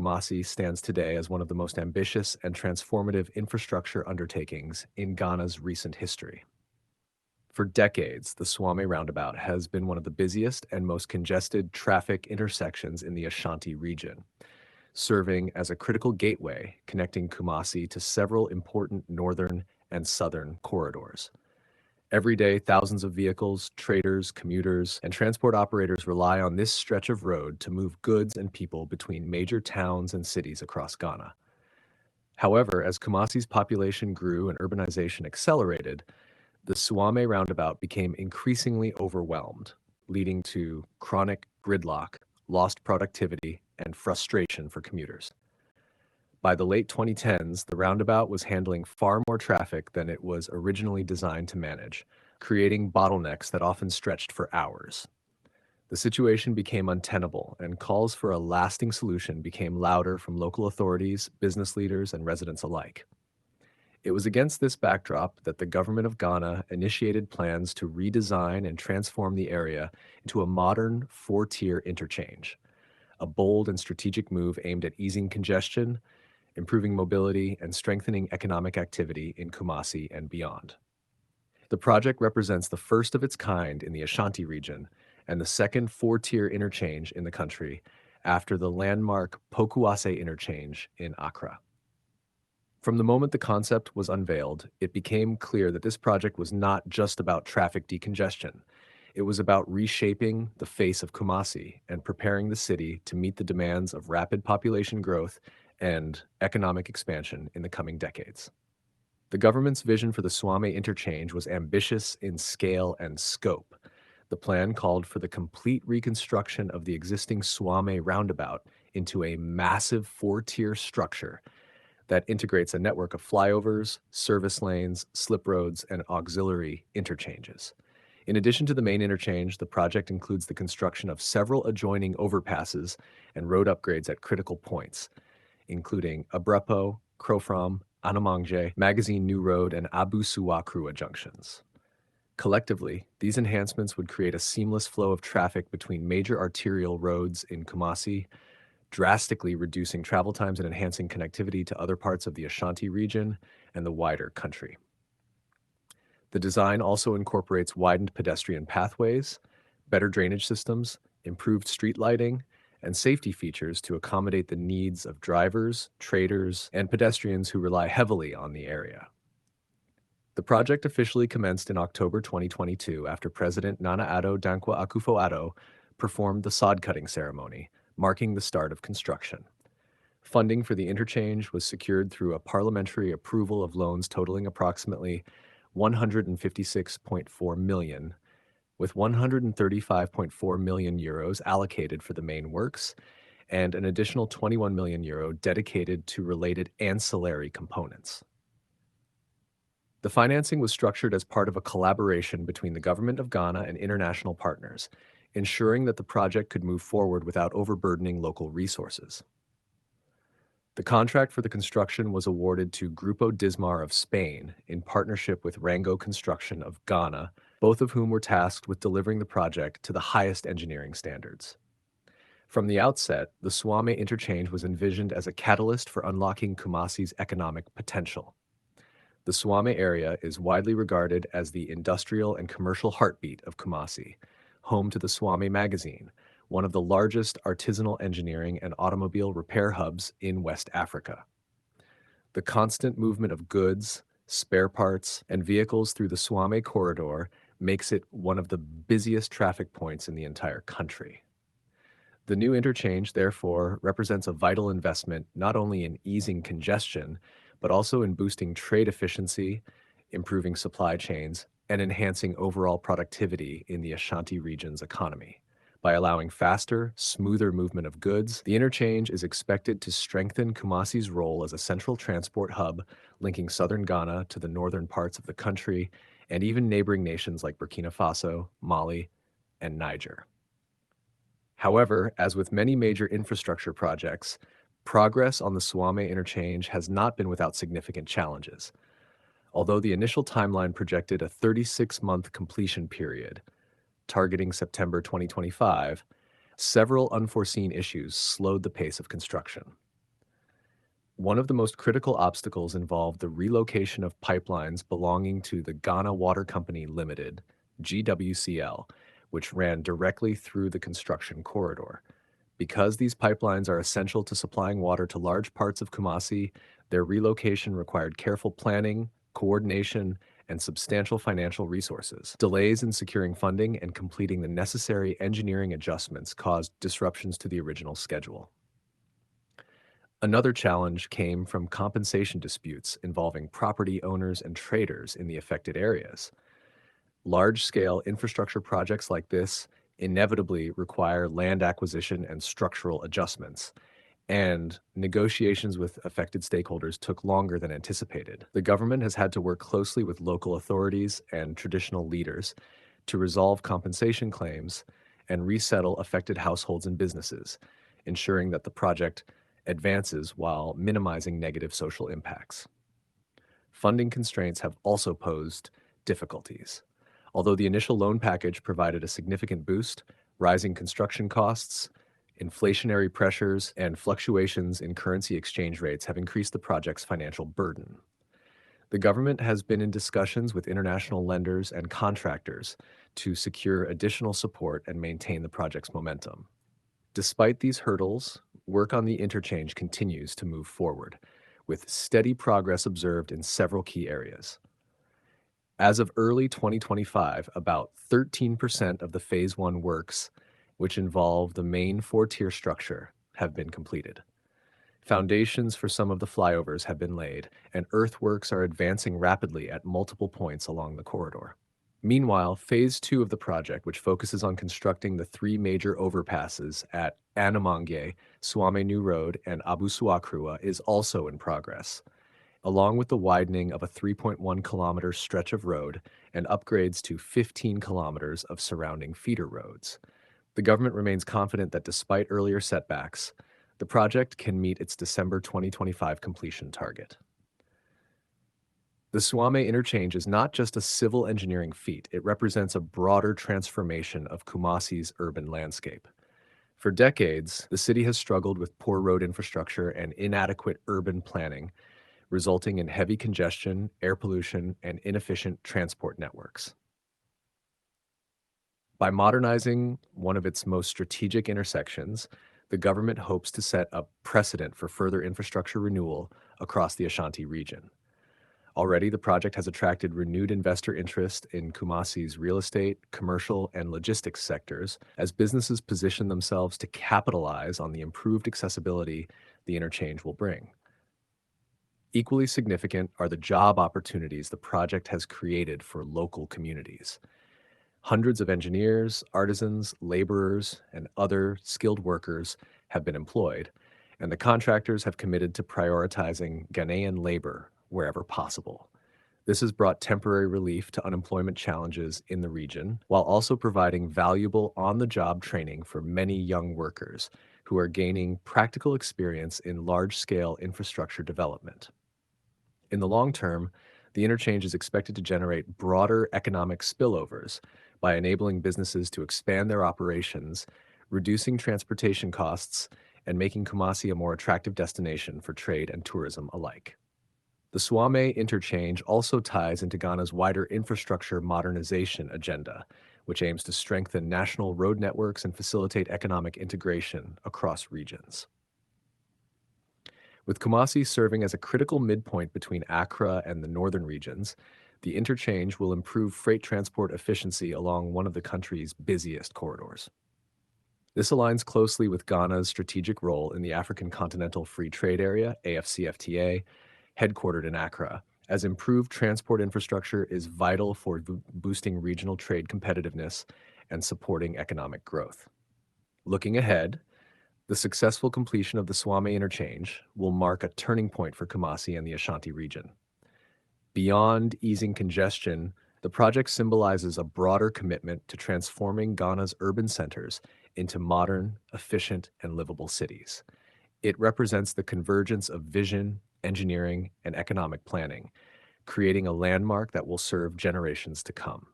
Kumasi stands today as one of the most ambitious and transformative infrastructure undertakings in Ghana's recent history. For decades, the Suame roundabout has been one of the busiest and most congested traffic intersections in the Ashanti region, serving as a critical gateway connecting Kumasi to several important northern and southern corridors. Every day, thousands of vehicles, traders, commuters, and transport operators rely on this stretch of road to move goods and people between major towns and cities across Ghana. However, as Kumasi's population grew and urbanization accelerated, the Suame roundabout became increasingly overwhelmed, leading to chronic gridlock, lost productivity, and frustration for commuters. By the late 2010s, the roundabout was handling far more traffic than it was originally designed to manage, creating bottlenecks that often stretched for hours. The situation became untenable, and calls for a lasting solution became louder from local authorities, business leaders, and residents alike. It was against this backdrop that the government of Ghana initiated plans to redesign and transform the area into a modern four-tier interchange, a bold and strategic move aimed at easing congestion, improving mobility, and strengthening economic activity in Kumasi and beyond. The project represents the first of its kind in the Ashanti region and the second four-tier interchange in the country after the landmark Pokuase interchange in Accra. From the moment the concept was unveiled, it became clear that this project was not just about traffic decongestion. It was about reshaping the face of Kumasi and preparing the city to meet the demands of rapid population growth and economic expansion in the coming decades. The government's vision for the Suame interchange was ambitious in scale and scope. The plan called for the complete reconstruction of the existing Suame roundabout into a massive four-tier structure that integrates a network of flyovers, service lanes, slip roads, and auxiliary interchanges. In addition to the main interchange, the project includes the construction of several adjoining overpasses and road upgrades at critical points, including Abrepo, Krofrom, Anamangje, Magazine New Road, and Abu Suwakrua junctions. Collectively, these enhancements would create a seamless flow of traffic between major arterial roads in Kumasi, drastically reducing travel times and enhancing connectivity to other parts of the Ashanti region and the wider country. The design also incorporates widened pedestrian pathways, better drainage systems, improved street lighting, and safety features to accommodate the needs of drivers, traders, and pedestrians who rely heavily on the area. The project officially commenced in October 2022 after President Nana Addo Dankwa Akufo-Addo performed the sod-cutting ceremony, marking the start of construction. Funding for the interchange was secured through a parliamentary approval of loans totaling approximately 156.4 million, with 135.4 million euros allocated for the main works and an additional 21 million euro dedicated to related ancillary components. The financing was structured as part of a collaboration between the Government of Ghana and international partners, ensuring that the project could move forward without overburdening local resources. The contract for the construction was awarded to Grupo Dismar of Spain in partnership with Rango Construction of Ghana, both of whom were tasked with delivering the project to the highest engineering standards. From the outset, the Suame interchange was envisioned as a catalyst for unlocking Kumasi's economic potential. The Suame area is widely regarded as the industrial and commercial heartbeat of Kumasi, home to the Suame Magazine, one of the largest artisanal engineering and automobile repair hubs in West Africa. The constant movement of goods, spare parts, and vehicles through the Suame corridor makes it one of the busiest traffic points in the entire country. The new interchange, therefore, represents a vital investment not only in easing congestion, but also in boosting trade efficiency, improving supply chains, and enhancing overall productivity in the Ashanti region's economy. By allowing faster, smoother movement of goods, the interchange is expected to strengthen Kumasi's role as a central transport hub, linking southern Ghana to the northern parts of the country and even neighboring nations like Burkina Faso, Mali, and Niger. However, as with many major infrastructure projects, progress on the Suame interchange has not been without significant challenges. Although the initial timeline projected a 36-month completion period, targeting September 2025, several unforeseen issues slowed the pace of construction. One of the most critical obstacles involved the relocation of pipelines belonging to the Ghana Water Company Limited, GWCL, which ran directly through the construction corridor. Because these pipelines are essential to supplying water to large parts of Kumasi, their relocation required careful planning, coordination, and substantial financial resources. Delays in securing funding and completing the necessary engineering adjustments caused disruptions to the original schedule. Another challenge came from compensation disputes involving property owners and traders in the affected areas. Large scale infrastructure projects like this inevitably require land acquisition and structural adjustments, and negotiations with affected stakeholders took longer than anticipated. The government has had to work closely with local authorities and traditional leaders to resolve compensation claims and resettle affected households and businesses, ensuring that the project advances while minimizing negative social impacts. Funding constraints have also posed difficulties. Although the initial loan package provided a significant boost, rising construction costs, inflationary pressures, and fluctuations in currency exchange rates have increased the project's financial burden. The government has been in discussions with international lenders and contractors to secure additional support and maintain the project's momentum. Despite these hurdles, work on the interchange continues to move forward, with steady progress observed in several key areas. As of early 2025, about 13% of the Phase 1 works, which involve the main four-tier structure, have been completed. Foundations for some of the flyovers have been laid, and earthworks are advancing rapidly at multiple points along the corridor. Meanwhile, Phase 2 of the project, which focuses on constructing the three major overpasses at Anamange, Suame New Road, and Abu Suakrua, is also in progress, along with the widening of a 3.1-kilometer stretch of road and upgrades to 15 kilometers of surrounding feeder roads. The government remains confident that despite earlier setbacks, the project can meet its December 2025 completion target. The Suame Interchange is not just a civil engineering feat, it represents a broader transformation of Kumasi's urban landscape. For decades, the city has struggled with poor road infrastructure and inadequate urban planning, resulting in heavy congestion, air pollution, and inefficient transport networks. By modernizing one of its most strategic intersections, the government hopes to set a precedent for further infrastructure renewal across the Ashanti region. Already, the project has attracted renewed investor interest in Kumasi's real estate, commercial, and logistics sectors as businesses position themselves to capitalize on the improved accessibility the interchange will bring. Equally significant are the job opportunities the project has created for local communities. Hundreds of engineers, artisans, laborers, and other skilled workers have been employed, and the contractors have committed to prioritizing Ghanaian labor wherever possible. This has brought temporary relief to unemployment challenges in the region, while also providing valuable on-the-job training for many young workers who are gaining practical experience in large-scale infrastructure development. In the long term, the interchange is expected to generate broader economic spillovers by enabling businesses to expand their operations, reducing transportation costs, and making Kumasi a more attractive destination for trade and tourism alike. The Suame Interchange also ties into Ghana's wider infrastructure modernization agenda, which aims to strengthen national road networks and facilitate economic integration across regions. With Kumasi serving as a critical midpoint between Accra and the northern regions, the interchange will improve freight transport efficiency along one of the country's busiest corridors. This aligns closely with Ghana's strategic role in the African Continental Free Trade Area, AFCFTA, headquartered in Accra, as improved transport infrastructure is vital for boosting regional trade competitiveness and supporting economic growth. Looking ahead, the successful completion of the Suame Interchange will mark a turning point for Kumasi and the Ashanti region. Beyond easing congestion, the project symbolizes a broader commitment to transforming Ghana's urban centers into modern, efficient, and livable cities. It represents the convergence of vision, engineering, and economic planning, creating a landmark that will serve generations to come.